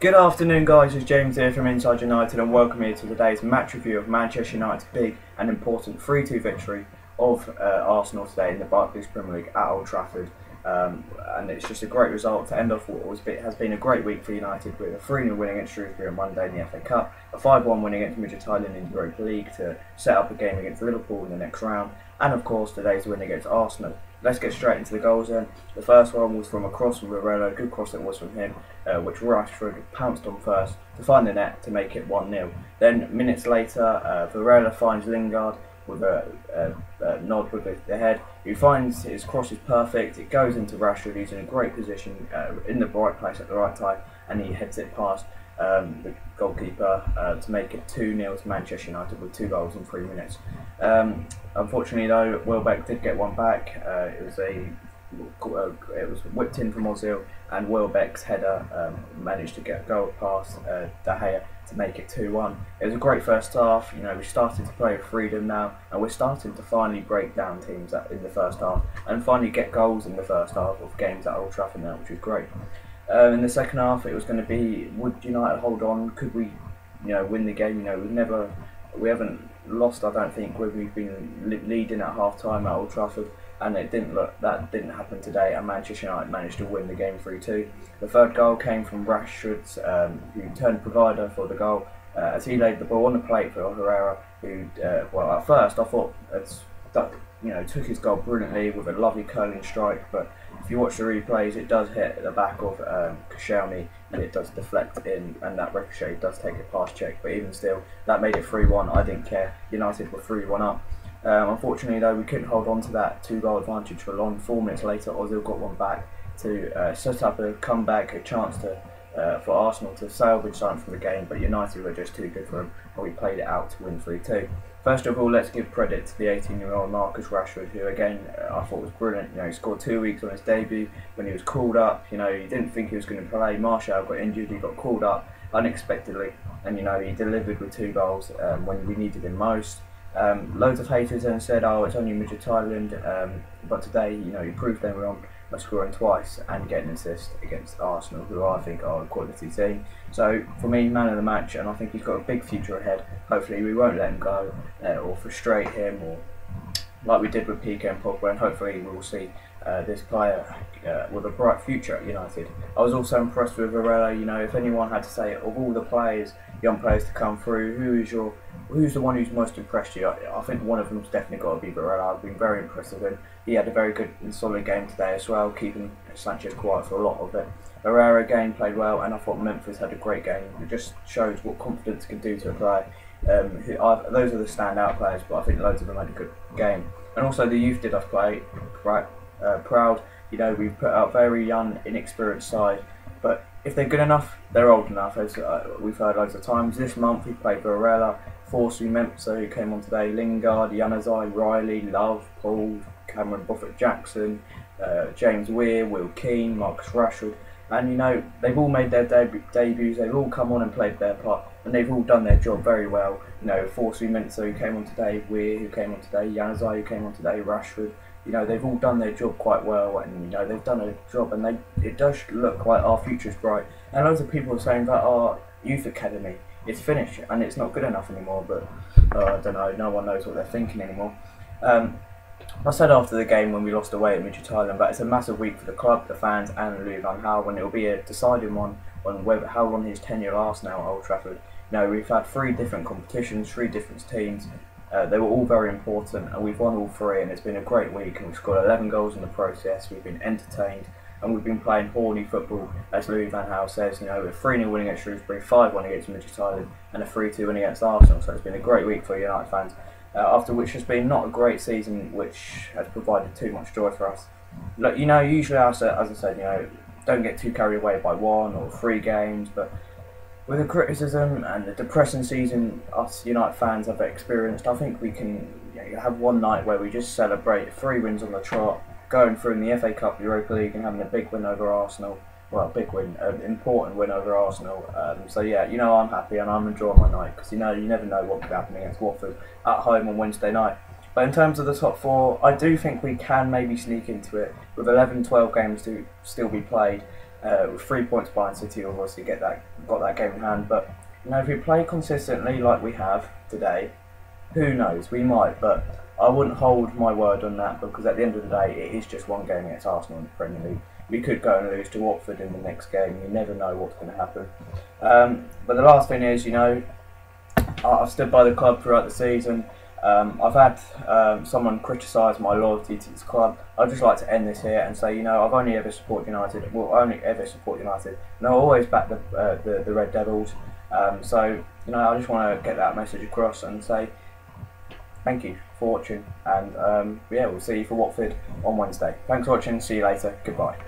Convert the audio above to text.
Good afternoon guys, it's James here from Inside United and welcome here to today's match review of Manchester United's big and important 3-2 victory of Arsenal today in the Barclays Premier League at Old Trafford. And it's just a great result to end off what has been a great week for United, with a 3-0 win against Shrewsbury on Monday in the FA Cup, a 5-1 win against Midtjylland in the Europa League to set up a game against Liverpool in the next round, and of course today's win against Arsenal. Let's get straight into the goals then. The first one was from a cross from Varela, good cross it was from him, which Rashford pounced on first to find the net to make it 1-0. Then minutes later, Varela finds Lingard with a nod with the head. He finds his cross is perfect, it goes into Rashford, who's in a great position, in the right place at the right time, and he heads it past the goalkeeper to make it 2-0 to Manchester United with 2 goals in 3 minutes. Unfortunately though, Welbeck did get one back. It was whipped in from Ozil, and Welbeck's header managed to get a goal past De Gea to make it 2-1. It was a great first half. You know, we started to play with freedom now, and we're starting to finally break down teams in the first half and finally get goals in the first half of games at Old Trafford now, which is great. In the second half, it was going to be, would United hold on? Could we, win the game? We haven't lost, I don't think, when we've been leading at half time at Old Trafford, and that didn't happen today, and Manchester United managed to win the game 3-2. The third goal came from Rashford, who turned provider for the goal, as he laid the ball on the plate for Herrera, who, at first I thought took his goal brilliantly with a lovely curling strike, but if you watch the replays, it does hit the back of Koscielny, and it does deflect in, and that ricochet does take it past Cech, but even still, that made it 3-1. I didn't care. United were 3-1 up. Unfortunately though, we couldn't hold on to that 2-goal advantage for long. 4 minutes later, Ozil got one back to set up a comeback, a chance for Arsenal to salvage something from the game, but United were just too good for him, and we played it out to win 3-2. First of all, let's give credit to the 18-year-old Marcus Rashford, who again I thought was brilliant. He scored 2 weeks on his debut when he was called up. He didn't think he was going to play. Martial got injured, he got called up unexpectedly, and he delivered with 2 goals when we needed him most. Loads of haters then said, "Oh, it's only Midtjylland," but today, he proved them wrong by scoring twice and getting an assist against Arsenal, who I think are a quality team. So for me, man of the match, and I think he's got a big future ahead. Hopefully we won't let him go or frustrate him, or like we did with Piqué and Pogba, and hopefully we will see this player with a bright future at United. I was also impressed with Varela. If anyone had to say, of all the players, young players to come through, who's the one who's most impressed you? I think one of them's definitely got to be Varela. I've been very impressed with him. He had a very good and solid game today as well, keeping Sanchez quiet for a lot of it. Herrera again played well, and I thought Memphis had a great game. It just shows what confidence can do to a player. Those are the standout players, but I think loads of them had a good game. And also the youth did us play proud. We've put out a very young, inexperienced side, but if they're good enough, they're old enough, as we've heard loads of times. This month we played Varela, Forsu Mensah, who came on today, Lingard, Januzaj, Riley, Love, Paul, Cameron Buffett-Jackson, James Weir, Will Keane, Marcus Rashford, and they've all made their debuts, they've all come on and played their part, and they've all done their job very well. Forsu Mensah, who came on today, Weir, who came on today, Januzaj, who came on today, Rashford, they've all done their job quite well, and they've done a job, and it does look like our future's bright. And loads of people are saying that our youth academy is finished and it's not good enough anymore, but I don't know, no one knows what they're thinking anymore. I said after the game when we lost away at Midtjylland, but it's a massive week for the club, the fans, and Louis van Gaal, when it will be a deciding one on how long his tenure lasts now at Old Trafford. We've had 3 different competitions, 3 different teams. They were all very important, and we've won all 3, and it's been a great week, and we've scored 11 goals in the process. We've been entertained, and we've been playing horny football, as Louis van Gaal says. A 3-0 win against Shrewsbury, 5-1 against Midtjylland, and a 3-2 win against Arsenal. So it's been a great week for United fans, after which has been not a great season, which has provided too much joy for us. Look, usually as I said, don't get too carried away by 1 or 3 games, but with the criticism and the depressing season us United fans have experienced, I think we can have one night where we just celebrate 3 wins on the trot, going through in the FA Cup, Europa League, and having a big win over Arsenal. Well, big win, an important win over Arsenal. So yeah, I'm happy and I'm enjoying my night, because you never know what could happen against Watford at home on Wednesday night. But in terms of the top 4, I do think we can maybe sneak into it with 11-12 games to still be played. with 3 points behind City, obviously got that game in hand. But you know, if we play consistently like we have today, who knows? We might, but I wouldn't hold my word on that, because at the end of the day, it is just one game against Arsenal in the Premier League. We could go and lose to Watford in the next game. You never know what's going to happen. But the last thing is, you know, I've stood by the club throughout the season. I've had someone criticise my loyalty to this club. I'd just like to end this here and say, you know, I've only ever supported United. Well, only ever support United, and I always back the Red Devils. So, you know, I just want to get that message across and say thank you for watching. And yeah, we'll see you for Watford on Wednesday. Thanks for watching. See you later. Goodbye.